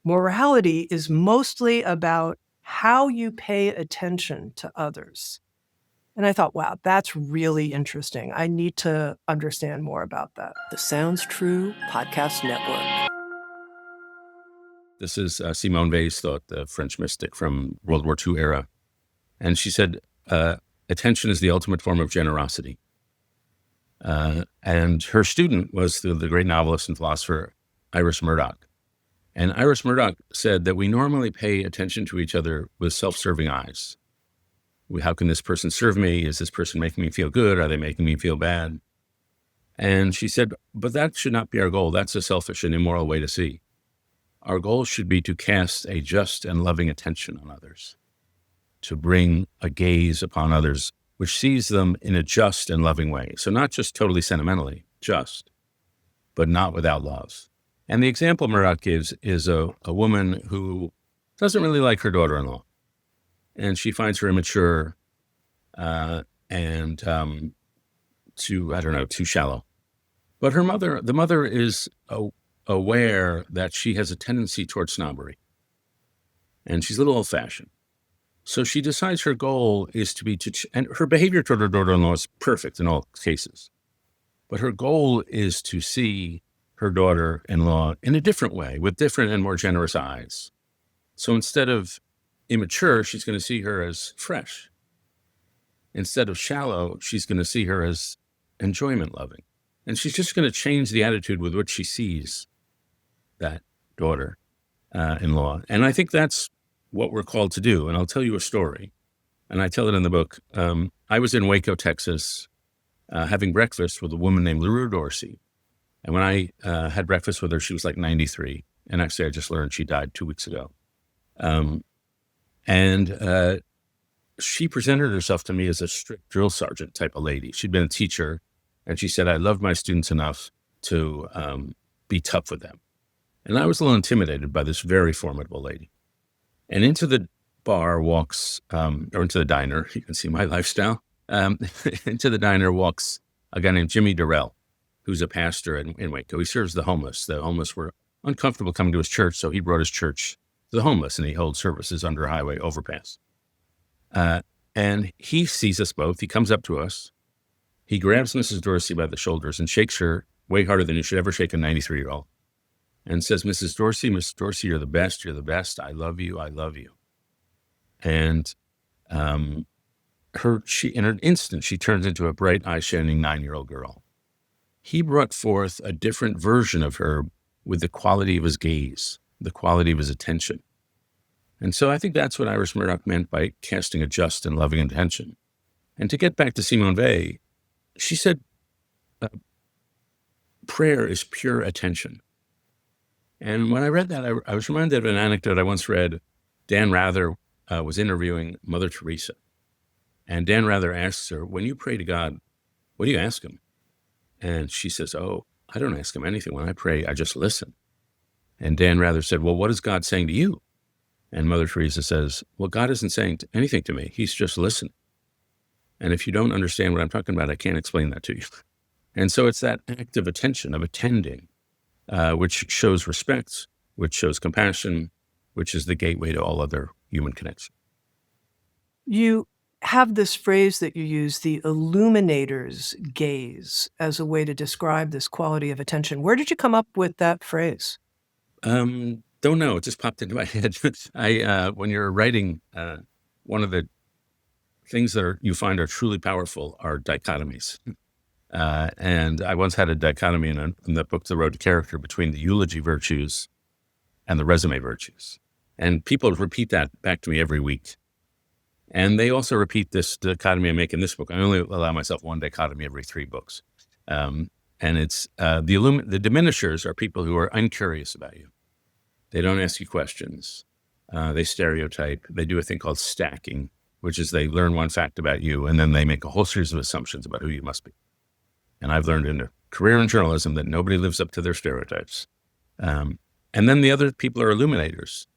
Morality is mostly about how you pay attention to others. And I thought, wow, that's really interesting. I need to understand more about that. The Sounds True Podcast Network. This is Simone Weil's thought, the French mystic from World War II era. And she said, attention is the ultimate form of generosity. And her student was the great novelist and philosopher, Iris Murdoch. And Iris Murdoch said that we normally pay attention to each other with self-serving eyes. How can this person serve me? Is this person making me feel good? Are they making me feel bad? And she said, but that should not be our goal. That's a selfish and immoral way to see. Our goal should be to cast a just and loving attention on others, to bring a gaze upon others which sees them in a just and loving way. So not just totally sentimentally, just, but not without love. And the example Murdoch gives is a woman who doesn't really like her daughter-in-law. And she finds her immature and too shallow. But the mother is aware that she has a tendency towards snobbery. And she's a little old-fashioned. So she decides her goal is to be, and her behavior toward her daughter-in-law is perfect in all cases. But her goal is to see her daughter-in-law in a different way, with different and more generous eyes. So instead of immature, she's going to see her as fresh. Instead of shallow, she's going to see her as enjoyment-loving. And she's just going to change the attitude with which she sees that daughter-in-law. And I think that's what we're called to do. And I'll tell you a story. And I tell it in the book. I was in Waco, Texas, having breakfast with a woman named LaRue Dorsey. And when I had breakfast with her, she was like 93. And actually, I just learned she died 2 weeks ago. She presented herself to me as a strict drill sergeant type of lady. She'd been a teacher, and she said, I loved my students enough to be tough with them. And I was a little intimidated by this very formidable lady. And into the bar walks, or into the diner, you can see my lifestyle, into the diner walks a guy named Jimmy Durrell, who's a pastor in Waco. He serves the homeless. The homeless were uncomfortable coming to his church, so he brought his church to the homeless, and he holds services under a highway overpass. And he sees us both. He comes up to us. He grabs Mrs. Dorsey by the shoulders and shakes her way harder than you should ever shake a 93-year-old and says, Mrs. Dorsey, you're the best. You're the best. I love you. I love you. And in an instant, she turns into a bright, eye-shining 9-year-old girl. He brought forth a different version of her with the quality of his gaze, the quality of his attention. And so I think that's what Iris Murdoch meant by casting a just and loving attention. And to get back to Simone Weil, she said, prayer is pure attention. And when I read that, I was reminded of an anecdote I once read. Dan Rather was interviewing Mother Teresa. And Dan Rather asks her, when you pray to God, what do you ask him? And she says, oh, I don't ask him anything. When I pray, I just listen. And Dan Rather said, well, what is God saying to you? And Mother Teresa says, well, God isn't saying anything to me. He's just listening. And if you don't understand what I'm talking about, I can't explain that to you. And so it's that act of attention, of attending, which shows respect, which shows compassion, which is the gateway to all other human connection. You have this phrase that you use, the Illuminators' gaze, as a way to describe this quality of attention. Where did you come up with that phrase? Don't know. It just popped into my head. When you're writing, one of the things that you find are truly powerful are dichotomies. And I once had a dichotomy in the book, The Road to Character, between the eulogy virtues and the resume virtues. And people repeat that back to me every week. And they also repeat this dichotomy I make in this book. I only allow myself one dichotomy every 3 books. And it's the diminishers are people who are uncurious about you. They don't ask you questions. They stereotype. They do a thing called stacking, which is they learn one fact about you, and then they make a whole series of assumptions about who you must be. And I've learned in a career in journalism that nobody lives up to their stereotypes. And then the other people are illuminators.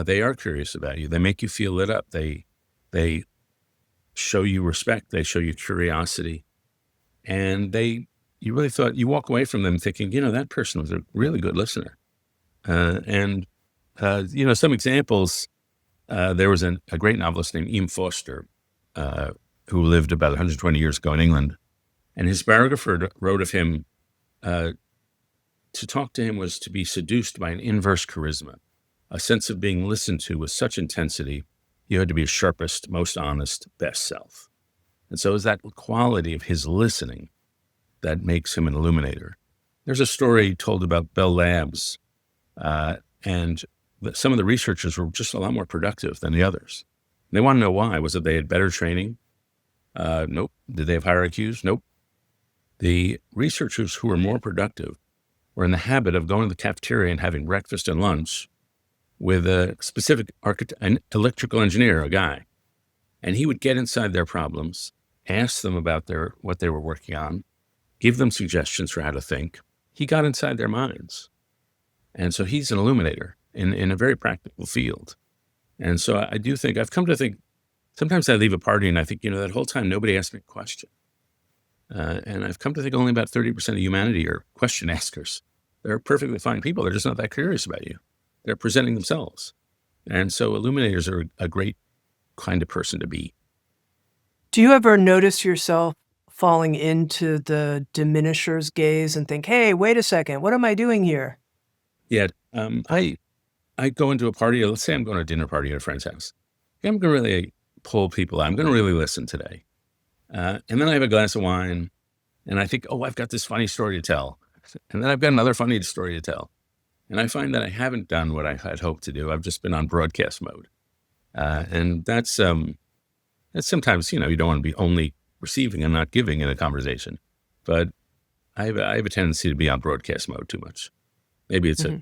They are curious about you. They make you feel lit up. They show you respect. They show you curiosity. And you walk away from them thinking, that person was a really good listener. And some examples. There was a great novelist named E.M. Forster, who lived about 120 years ago in England. And his biographer wrote of him, to talk to him was to be seduced by an inverse charisma, a sense of being listened to with such intensity, you had to be his sharpest, most honest, best self. And so it's that quality of his listening that makes him an illuminator. There's a story told about Bell Labs, and some of the researchers were just a lot more productive than the others. They want to know why. Was it they had better training? Nope. Did they have higher IQs? Nope. The researchers who were more productive were in the habit of going to the cafeteria and having breakfast and lunch with a specific an electrical engineer, a guy. And he would get inside their problems, ask them about what they were working on, give them suggestions for how to think. He got inside their minds. And so he's an illuminator in a very practical field. And so I do think, I've come to think, sometimes I leave a party and I think, that whole time nobody asked me a question. And I've come to think only about 30% of humanity are question askers. They're perfectly fine people. They're just not that curious about you. They're presenting themselves. And so illuminators are a great kind of person to be. Do you ever notice yourself falling into the diminishers gaze and think, hey, wait a second, what am I doing here? Yeah. I go into a party, let's say I'm going to a dinner party at a friend's house. I'm going to really pull people out. I'm going to really listen today. And then I have a glass of wine and I think, I've got this funny story to tell. And then I've got another funny story to tell. And I find that I haven't done what I had hoped to do. I've just been on broadcast mode. And that's sometimes, you don't want to be only receiving and not giving in a conversation. But I have a tendency to be on broadcast mode too much. Maybe it's a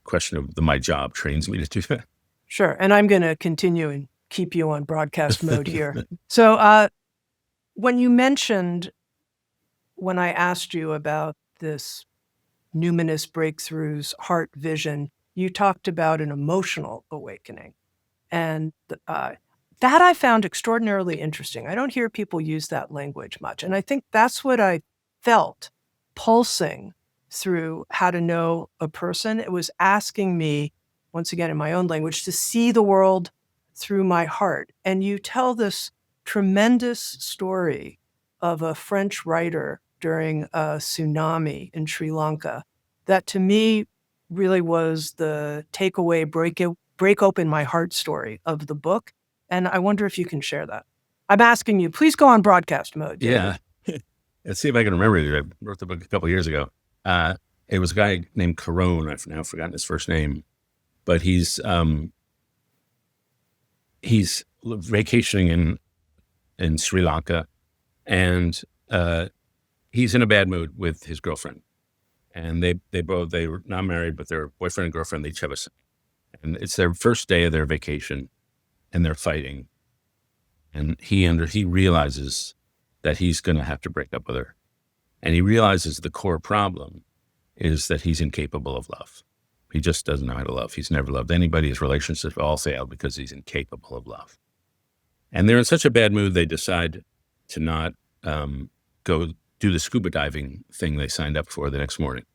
question of my job trains me to do that. Sure. And I'm going to continue and keep you on broadcast mode here. So when you mentioned, when I asked you about this numinous breakthroughs, heart vision, you talked about an emotional awakening. And that I found extraordinarily interesting. I don't hear people use that language much. And I think that's what I felt pulsing through How to Know a Person. It was asking me, once again in my own language, to see the world through my heart. And you tell this tremendous story of a French writer during a tsunami in Sri Lanka that to me really was the takeaway, break open my heart story of the book. And I wonder if you can share that. I'm asking you, please go on broadcast mode. David. Yeah. Let's see if I can remember it. I wrote the book a couple of years ago. It was a guy named Carone. I've now forgotten his first name, but he's vacationing in Sri Lanka, and he's in a bad mood with his girlfriend. And they were not married, but they're boyfriend and girlfriend. They each have a son. And it's their first day of their vacation, and they're fighting. And he realizes that he's going to have to break up with her. And he realizes the core problem is that he's incapable of love. He just doesn't know how to love. He's never loved anybody. His relationships all failed because he's incapable of love. And they're in such a bad mood, they decide to not go do the scuba diving thing they signed up for the next morning.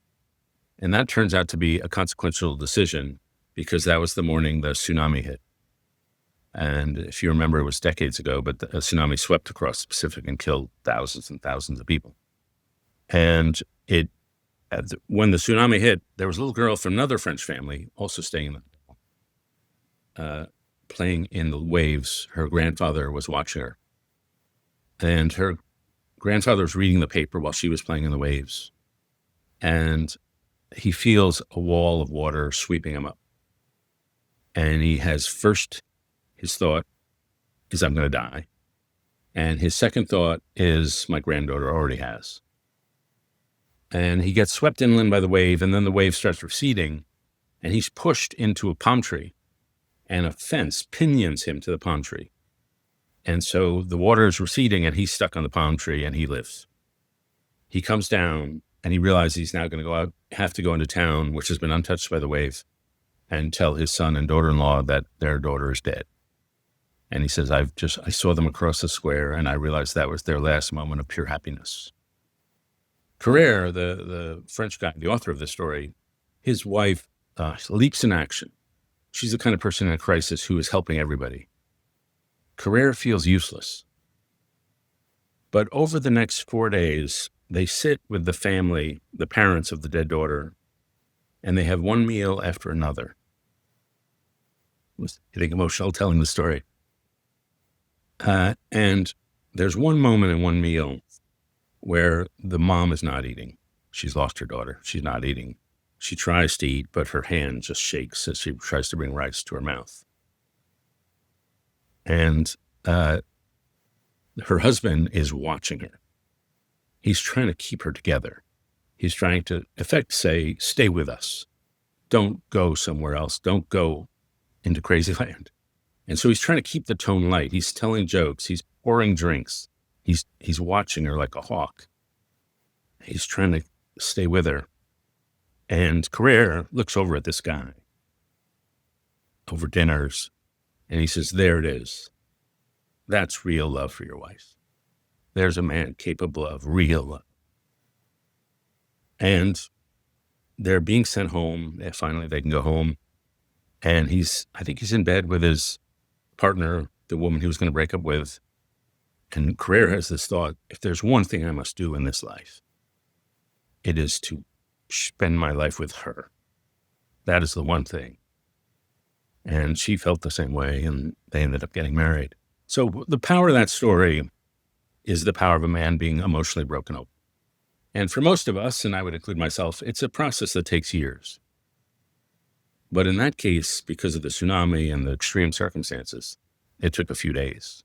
And that turns out to be a consequential decision because that was the morning the tsunami hit. And if you remember, it was decades ago, but a tsunami swept across the Pacific and killed thousands and thousands of people. And when the tsunami hit, there was a little girl from another French family also staying in the playing in the waves. Her grandfather was watching her. And her grandfather was reading the paper while she was playing in the waves. And he feels a wall of water sweeping him up. And his thought is, I'm going to die. And his second thought is, my granddaughter already has. And he gets swept inland by the wave, and then the wave starts receding, and he's pushed into a palm tree, and a fence pinions him to the palm tree. And so the water is receding, and he's stuck on the palm tree, and he lives. He comes down, and he realizes he's now going to have to go into town, which has been untouched by the wave, and tell his son and daughter-in-law that their daughter is dead. And he says, I saw them across the square, and I realized that was their last moment of pure happiness. Carrère, the French guy, the author of this story, his wife leaps in action She's the kind of person in a crisis who is helping everybody. Carrere feels useless. But over the next 4 days, they sit with the family, the parents of the dead daughter, and they have one meal after another. Was getting emotional telling the story. And there's one moment in one meal where the mom is not eating. She's lost her daughter. She's not eating. She tries to eat, but her hand just shakes as she tries to bring rice to her mouth. And her husband is watching her. He's trying to keep her together. He's trying to, in effect, say, stay with us. Don't go somewhere else. Don't go into crazy land. And so he's trying to keep the tone light. He's telling jokes. He's pouring drinks. He's watching her like a hawk. He's trying to stay with her. And Carrere looks over at this guy over dinners, and he says, there it is. That's real love for your wife. There's a man capable of real love. And they're being sent home. And finally, they can go home. And I think he's in bed with his partner, the woman he was going to break up with. And Carrere has this thought, if there's one thing I must do in this life, it is to spend my life with her. That is the one thing. And she felt the same way, and they ended up getting married. So the power of that story is the power of a man being emotionally broken open. And for most of us, and I would include myself, it's a process that takes years. But in that case, because of the tsunami and the extreme circumstances, it took a few days.